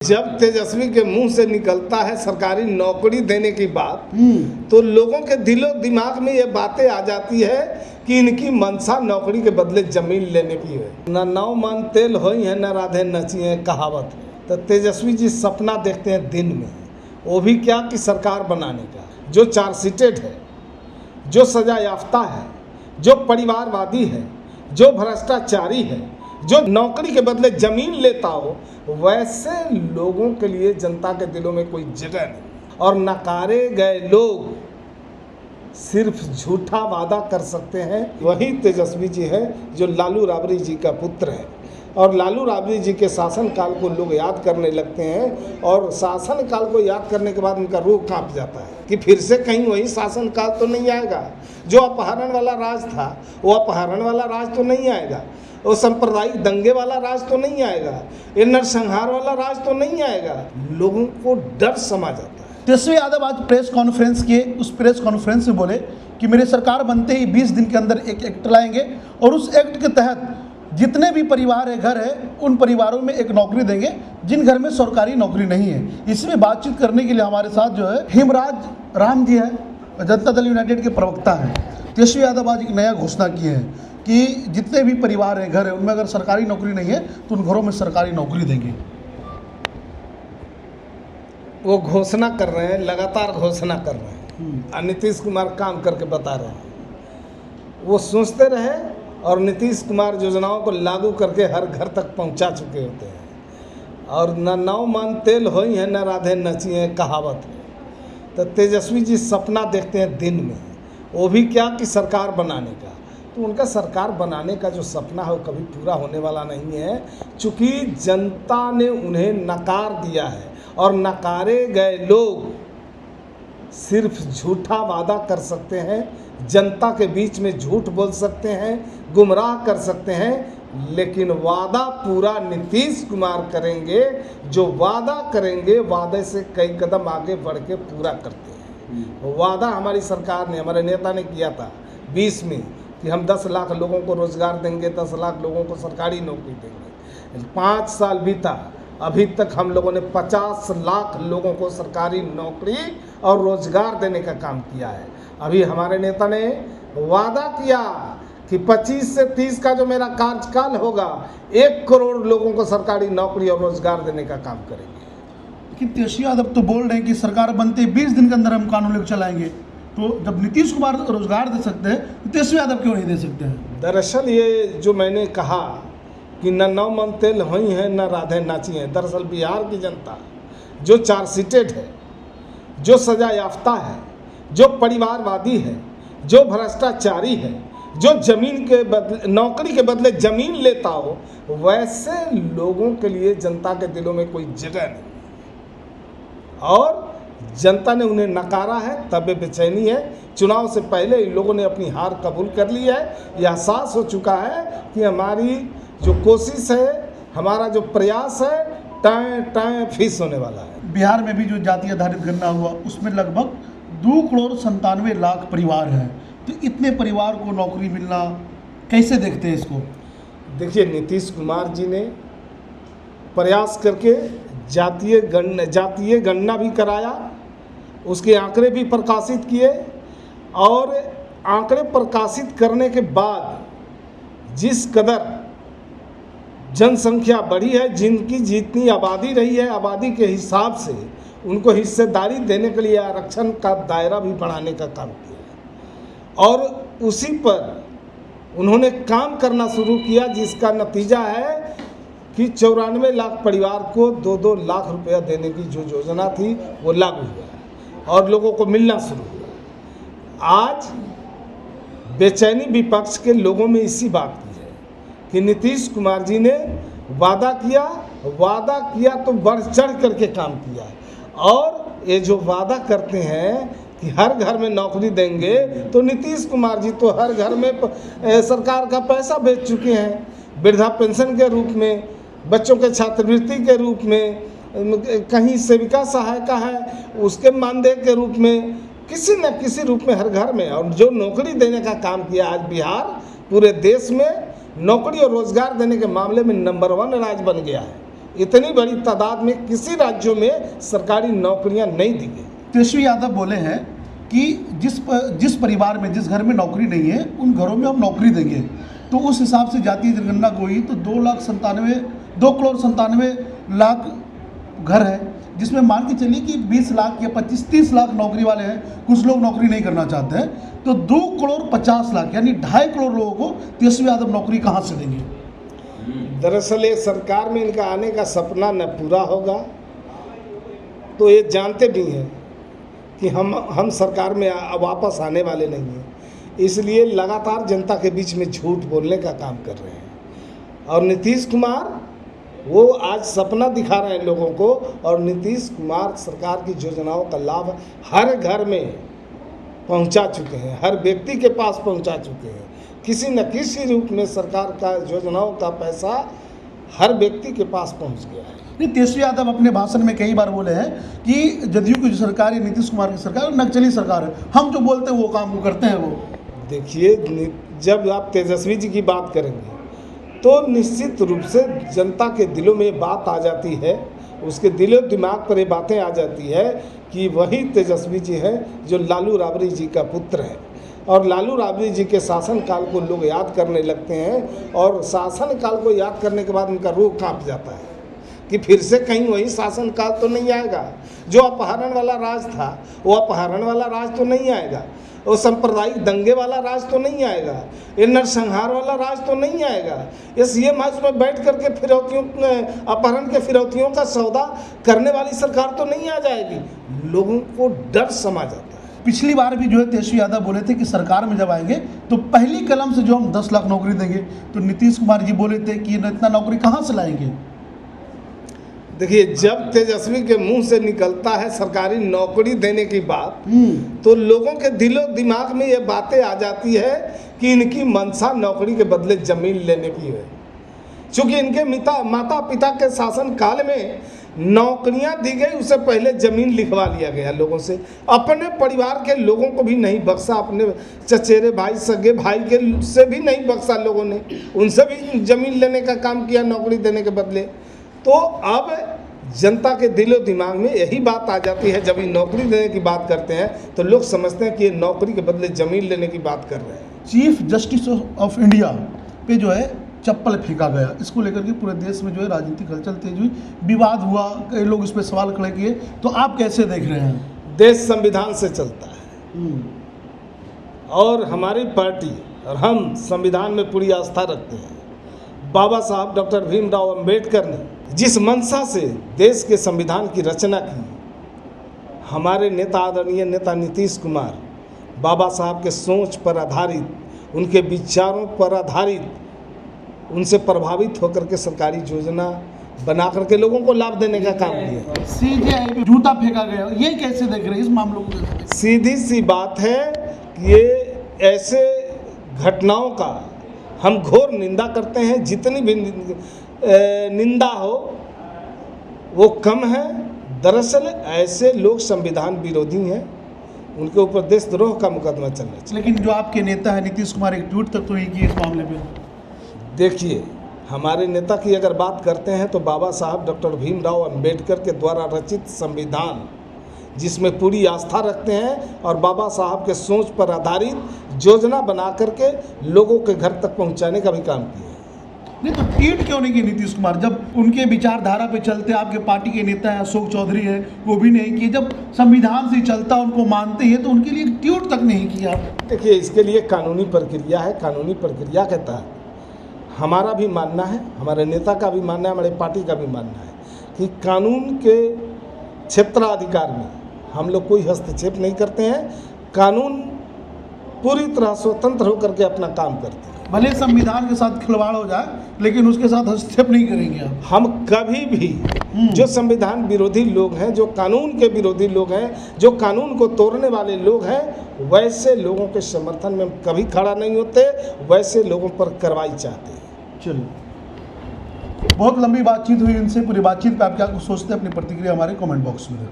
जब तेजस्वी के मुंह से निकलता है सरकारी नौकरी देने की बात, तो लोगों के दिलो दिमाग में ये बातें आ जाती है कि इनकी मंशा नौकरी के बदले जमीन लेने की है। न नौ मन तेल होई है न राधे नचिए कहावत है। तो तेजस्वी जी सपना देखते हैं दिन में, वो भी क्या कि सरकार बनाने का, जो चार्जशीटेड है, जो सजा याफ्ता है, जो परिवारवादी है, जो भ्रष्टाचारी है, जो नौकरी के बदले जमीन लेता हो, वैसे लोगों के लिए जनता के दिलों में कोई जगह नहीं। और नकारे गए लोग सिर्फ झूठा वादा कर सकते हैं। वही तेजस्वी जी है जो लालू राबड़ी जी का पुत्र है, और लालू राबड़ी जी के शासनकाल को लोग याद करने लगते हैं, और शासनकाल को याद करने के बाद उनका रूह कांप जाता है कि फिर से कहीं वही शासनकाल तो नहीं आएगा। जो अपहरण वाला राज था वो अपहरण वाला राज तो नहीं आएगा, वो सांप्रदायिक दंगे वाला राज तो नहीं आएगा, ये नरसंहार वाला राज तो नहीं आएगा। लोगों को डर समा जाता है। तेजस्वी यादव आज प्रेस कॉन्फ्रेंस किए। उस प्रेस कॉन्फ्रेंस में बोले कि मेरी सरकार बनते ही 20 दिन के अंदर एक एक्ट लाएंगे, और उस एक्ट के तहत जितने भी परिवार है, घर है, उन परिवारों में एक नौकरी देंगे जिन घर में सरकारी नौकरी नहीं है। इसमें बातचीत करने के लिए हमारे साथ जो है हेमराज राम जी है, जनता दल यूनाइटेड के प्रवक्ता हैं। तेजस्वी यादव आज एक नया घोषणा किए हैं कि जितने भी परिवार है, घर है, उनमें अगर सरकारी नौकरी नहीं है तो उन घरों में सरकारी नौकरी देंगे। वो घोषणा कर रहे हैं, लगातार घोषणा कर रहे हैं, और नीतीश कुमार काम करके बता रहे हैं। वो सोचते रहे और नीतीश कुमार योजनाओं को लागू करके हर घर तक पहुंचा चुके होते हैं। और न नौ मन तेल होई है न राधे नचिए कहावत है। तो तेजस्वी जी सपना देखते हैं दिन में, वो भी क्या कि सरकार बनाने का। तो उनका सरकार बनाने का जो सपना है वो कभी पूरा होने वाला नहीं है, चूँकि जनता ने उन्हें नकार दिया है, और नकारे गए लोग सिर्फ झूठा वादा कर सकते हैं, जनता के बीच में झूठ बोल सकते हैं, गुमराह कर सकते हैं, लेकिन वादा पूरा नीतीश कुमार करेंगे। जो वादा करेंगे वादे से कई कदम आगे बढ़ के पूरा करते हैं। वादा हमारी सरकार ने, हमारे नेता ने किया था 20 में कि हम 10 लाख लोगों को रोज़गार देंगे, 10 लाख लोगों को सरकारी नौकरी देंगे। 5 साल बीता, अभी तक हम लोगों ने 50 लाख लोगों को सरकारी नौकरी और रोज़गार देने का काम किया है। अभी हमारे नेता ने वादा किया कि 25 से 30 का जो मेरा कार्यकाल होगा, 1 करोड़ लोगों को सरकारी नौकरी और रोज़गार देने का काम करेंगे। लेकिन तेजस्वी यादव तो बोल रहे हैं कि सरकार बनते 20 दिन के अंदर हम कानून लेकर चलाएंगे। तो जब नीतीश कुमार रोजगार दे सकते हैं तो तेजस्वी यादव क्यों नहीं दे सकते हैं? दरअसल ये जो मैंने कहा कि न नौ मन तेल हुई है न राधे नाची है, दरअसल बिहार की जनता जो चार्जशीटेड है, जो सजा याफ्ता है, जो परिवारवादी है, जो भ्रष्टाचारी है, जो जमीन के बदले नौकरी के बदले जमीन लेता हो, वैसे लोगों के लिए जनता के दिलों में कोई जगह नहीं। और जनता ने उन्हें नकारा है, तब बेचैनी है। चुनाव से पहले इन लोगों ने अपनी हार कबूल कर ली है। यह एहसास हो चुका है कि हमारी जो कोशिश है, हमारा जो प्रयास है, टाइम फीस होने वाला है। बिहार में भी जो जाति आधारित गणना हुआ उसमें लगभग 2 करोड़ 97 लाख परिवार हैं। तो इतने परिवार को नौकरी मिलना, कैसे देखते हैं इसको? देखिए, नीतीश कुमार जी ने प्रयास करके जातीय गणना भी कराया, उसके आंकड़े भी प्रकाशित किए, और आंकड़े प्रकाशित करने के बाद जिस कदर जनसंख्या बढ़ी है, जिनकी जितनी आबादी रही है, आबादी के हिसाब से उनको हिस्सेदारी देने के लिए आरक्षण का दायरा भी बढ़ाने का काम किया, और उसी पर उन्होंने काम करना शुरू किया, जिसका नतीजा है कि 94 लाख परिवार को 2-2 लाख रुपया देने की जो योजना थी वो लागू हुआ और लोगों को मिलना शुरू हुआ। आज बेचैनी विपक्ष के लोगों में इसी बात की है कि नीतीश कुमार जी ने वादा किया तो बढ़ चढ़ करके काम किया, और ये जो वादा करते हैं कि हर घर में नौकरी देंगे, तो नीतीश कुमार जी तो हर घर में सरकार का पैसा भेज चुके हैं, वृद्धा पेंशन के रूप में, बच्चों के छात्रवृत्ति के रूप में, कहीं सेविका सहायता है उसके मानदेय के रूप में, किसी न किसी रूप में हर घर में। और जो नौकरी देने का काम किया, आज बिहार पूरे देश में नौकरी और रोजगार देने के मामले में नंबर 1 राज्य बन गया है। इतनी बड़ी तादाद में किसी राज्यों में सरकारी नौकरियां नहीं दी गई। तेजस्वी यादव बोले हैं कि जिस परिवार में, जिस घर में नौकरी नहीं है, उन घरों में हम नौकरी देंगे। तो उस हिसाब से जातीय जनगणना को ही तो 2,97,00,000 घर है, जिसमें मान के चलिए कि 20 लाख या 25-30 लाख नौकरी वाले हैं। कुछ लोग नौकरी नहीं करना चाहते हैं, तो 2,50,00,000 यानी 2.5 करोड़ लोगों को तेजस्वी यादव नौकरी कहाँ से देंगे? दरअसल ये सरकार में इनका आने का सपना न पूरा होगा, तो ये जानते भी हैं कि हम सरकार में वापस आने वाले नहीं हैं, इसलिए लगातार जनता के बीच में झूठ बोलने का काम कर रहे हैं। और नीतीश कुमार वो आज सपना दिखा रहे हैं लोगों को, और नीतीश कुमार सरकार की योजनाओं का लाभ हर घर में पहुंचा चुके हैं, हर व्यक्ति के पास पहुंचा चुके हैं। किसी न किसी रूप में सरकार का योजनाओं का पैसा हर व्यक्ति के पास पहुंच गया है। नहीं, तेजस्वी यादव अपने भाषण में कई बार बोले हैं कि जदयू की जो सरकार है, नीतीश कुमार की सरकार नक्सली सरकार है, हम जो बोलते हैं वो काम वो करते हैं। वो देखिए, जब आप तेजस्वी जी की बात करेंगे तो निश्चित रूप से जनता के दिलों में ये बात आ जाती है, उसके दिलो दिमाग पर ये बातें आ जाती है कि वही तेजस्वी जी हैं जो लालू राबड़ी जी का पुत्र है। और लालू राबड़ी जी के शासनकाल को लोग याद करने लगते हैं, और शासनकाल को याद करने के बाद उनका रूह कांप जाता है कि फिर से कहीं वही शासनकाल तो नहीं आएगा। जो अपहरण वाला राज था, वो अपहरण वाला राज तो नहीं आएगा, वो सांप्रदायिक दंगे वाला राज तो नहीं आएगा, ये नरसंहार वाला राज तो नहीं आएगा, ये सीएम हाउस में बैठ करके फिरौतियों, अपहरण के फिरौतियों का सौदा करने वाली सरकार तो नहीं आ जाएगी। लोगों को डर समा जाता है। पिछली बार भी जो है तेजस्वी यादव बोले थे कि सरकार में जब आएंगे तो पहली कलम से जो हम 10 लाख नौकरी देंगे, तो नीतीश कुमार जी बोले थे कि इतना नौकरी कहाँ से लाएंगे? देखिए, जब तेजस्वी के मुंह से निकलता है सरकारी नौकरी देने की बात, तो लोगों के दिलो दिमाग में ये बातें आ जाती है कि इनकी मंशा नौकरी के बदले जमीन लेने की है। चूँकि इनके माता पिता के शासन काल में नौकरियां दी गई, उससे पहले ज़मीन लिखवा लिया गया लोगों से। अपने परिवार के लोगों को भी नहीं बख्शा, अपने चचेरे भाई, सगे भाई के से भी नहीं बख्शा लोगों ने, उनसे भी ज़मीन लेने का काम किया नौकरी देने के बदले। तो अब जनता के दिलो दिमाग में यही बात आ जाती है, जब ये नौकरी देने की बात करते हैं तो लोग समझते हैं कि ये नौकरी के बदले ज़मीन लेने की बात कर रहे हैं। चीफ जस्टिस ऑफ इंडिया पे जो है चप्पल फेंका गया, इसको लेकर के पूरे देश में जो है राजनीतिक हलचल तेज हुई, विवाद हुआ, कई लोग इस पर सवाल खड़े किए, तो आप कैसे देख रहे हैं? देश संविधान से चलता है और हमारी पार्टी और हम संविधान में पूरी आस्था रखते हैं। बाबा साहब डॉक्टर भीमराव अंबेडकर ने जिस मंशा से देश के संविधान की रचना की, हमारे नेता आदरणीय नेता नीतीश कुमार बाबा साहब के सोच पर आधारित, उनके विचारों पर आधारित, उनसे प्रभावित होकर के सरकारी योजना बना करके लोगों को लाभ देने का काम किया। सीजेआई में जूता फेंका गया, ये कैसे देख रहे हैं इस मामलों को? सीधी सी बात है कि ये ऐसे घटनाओं का हम घोर निंदा करते हैं। जितनी भी निंदा हो वो कम है। दरअसल ऐसे लोग संविधान विरोधी हैं, उनके ऊपर देशद्रोह का मुकदमा चलना चाहिए। लेकिन जो आपके नेता है नीतीश कुमार, एक ट्वीट तक तो नहीं किए इस मामले पे। देखिए, हमारे नेता की अगर बात करते हैं तो बाबा साहब डॉक्टर भीमराव अंबेडकर के द्वारा रचित संविधान, जिसमें पूरी आस्था रखते हैं और बाबा साहब के सोच पर आधारित योजना बना करके लोगों के घर तक पहुंचाने का भी काम किया है। नहीं तो ट्वीट क्यों नहीं किए नीतीश कुमार? जब उनके विचारधारा पे चलते, आपके पार्टी के नेता हैं अशोक चौधरी है, वो भी नहीं किए। जब संविधान से चलता, उनको मानते हैं, तो उनके लिए ट्वीट तक नहीं किया। देखिए, इसके लिए कानूनी प्रक्रिया है। कानूनी प्रक्रिया के तहत हमारा भी मानना है, हमारे नेता का भी मानना है, हमारे पार्टी का भी मानना है कि कानून के क्षेत्राधिकार में हम लोग कोई हस्तक्षेप नहीं करते हैं। कानून पूरी तरह स्वतंत्र होकर के अपना काम करते हैं। भले संविधान के साथ खिलवाड़ हो जाए, लेकिन उसके साथ हस्तक्षेप नहीं करेंगे आप। हम कभी भी जो संविधान विरोधी लोग हैं, जो कानून के विरोधी लोग हैं, जो कानून को तोड़ने वाले लोग हैं, वैसे लोगों के समर्थन में हम कभी खड़ा नहीं होते, वैसे लोगों पर कार्रवाई चाहते हैं। चलिए, बहुत लंबी बातचीत हुई इनसे। पूरी बातचीत पे आप क्या कुछ सोचते हैं, अपनी प्रतिक्रिया हमारे कमेंट बॉक्स में दें।